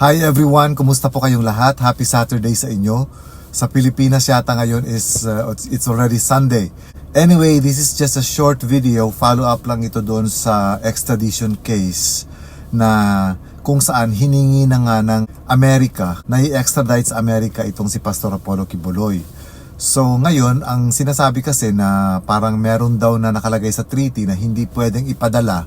Hi everyone, kumusta po kayong lahat? Happy Saturday sa inyo. Sa Pilipinas yata ngayon it's already Sunday. Anyway, this is just a short video. Follow up lang ito doon sa extradition case na kung saan hiningi na nga ng Amerika na i-extradite sa Amerika itong si Pastor Apollo Quiboloy. So ngayon, ang sinasabi kasi na parang meron daw na nakalagay sa treaty na hindi pwedeng ipadala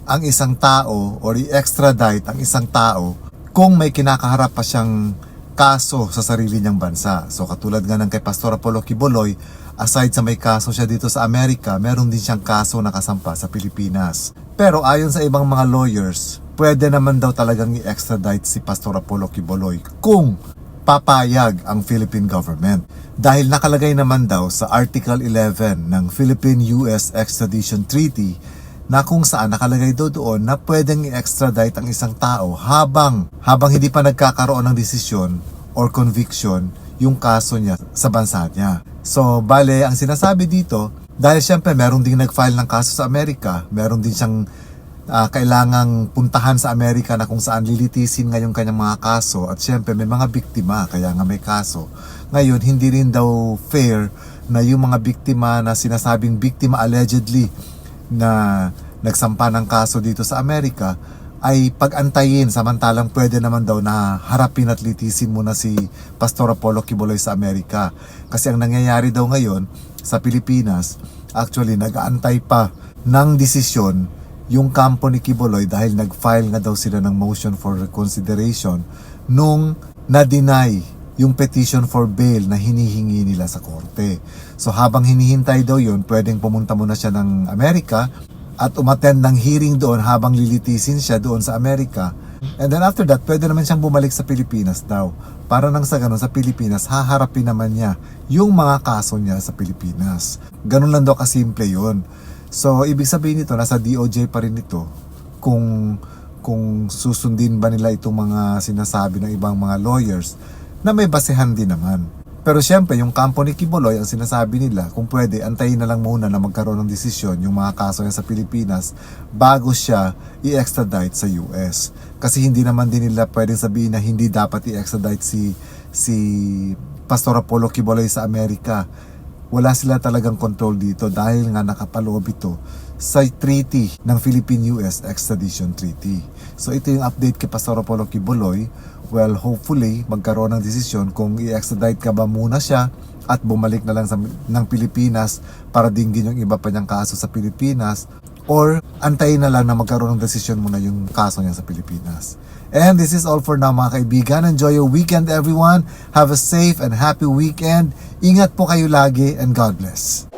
ang isang tao or i-extradite ang isang tao kung may kinakaharap pa siyang kaso sa sarili niyang bansa. So katulad nga ng kay Pastor Apollo Quiboloy, aside sa may kaso siya dito sa Amerika, meron din siyang kaso na kasampa sa Pilipinas. Pero ayon sa ibang mga lawyers, pwede naman daw talagang i-extradite si Pastor Apollo Quiboloy kung papayag ang Philippine government. Dahil nakalagay naman daw sa Article 11 ng Philippine-US Extradition Treaty na kung saan nakalagay daw doon na pwedeng i-extradite ang isang tao habang hindi pa nagkakaroon ng desisyon or conviction yung kaso niya sa bansa niya. So, bale, ang sinasabi dito, dahil syempre meron ding nag-file ng kaso sa Amerika, meron din siyang kailangang puntahan sa Amerika na kung saan lilitisin nga yung kanyang mga kaso at syempre may mga biktima, kaya nga may kaso. Ngayon, hindi rin daw fair na yung mga biktima na sinasabing biktima allegedly na nagsampa ng kaso dito sa Amerika ay pag-antayin samantalang pwede naman daw na harapin at litisin muna si Pastor Apollo Quiboloy sa Amerika. Kasi ang nangyayari daw ngayon sa Pilipinas, actually nag-aantay pa ng desisyon yung kampo ni Quiboloy dahil nag-file nga daw sila ng motion for reconsideration nung na-deny yung petition for bail na hinihingi nila sa korte. So habang hinihintay daw yun, pwedeng pumunta muna siya ng Amerika at umattend ng hearing doon habang lilitisin siya doon sa Amerika. And then after that, pwede naman siyang bumalik sa Pilipinas daw. Para nang sa ganun, sa Pilipinas, haharapin naman niya yung mga kaso niya sa Pilipinas. Ganun lang daw kasimple yun. So, ibig sabihin nito, nasa DOJ pa rin ito kung susundin ba nila itong mga sinasabi ng ibang mga lawyers na may basehan din naman. Pero syempre, yung kampo ni Quiboloy, ang sinasabi nila, kung pwede, antayin na lang muna na magkaroon ng desisyon yung mga kaso niya sa Pilipinas bago siya i-extradite sa US. Kasi hindi naman din nila pwedeng sabihin na hindi dapat i-extradite si Pastor Apollo Quiboloy sa Amerika. Wala sila talagang control dito dahil nga nakapaloob ito sa treaty ng Philippine-US Extradition Treaty. So ito yung update kay Pastor Apollo Quiboloy. Well, hopefully, magkaroon ng desisyon kung i-extradite ka ba muna siya at bumalik na lang ng Pilipinas para dinggin yung iba pa niyang kaso sa Pilipinas or antayin na lang na magkaroon ng desisyon muna yung kaso niya sa Pilipinas. And this is all for now mga kaibigan. Enjoy your weekend everyone. Have a safe and happy weekend. Ingat po kayo lagi and God bless.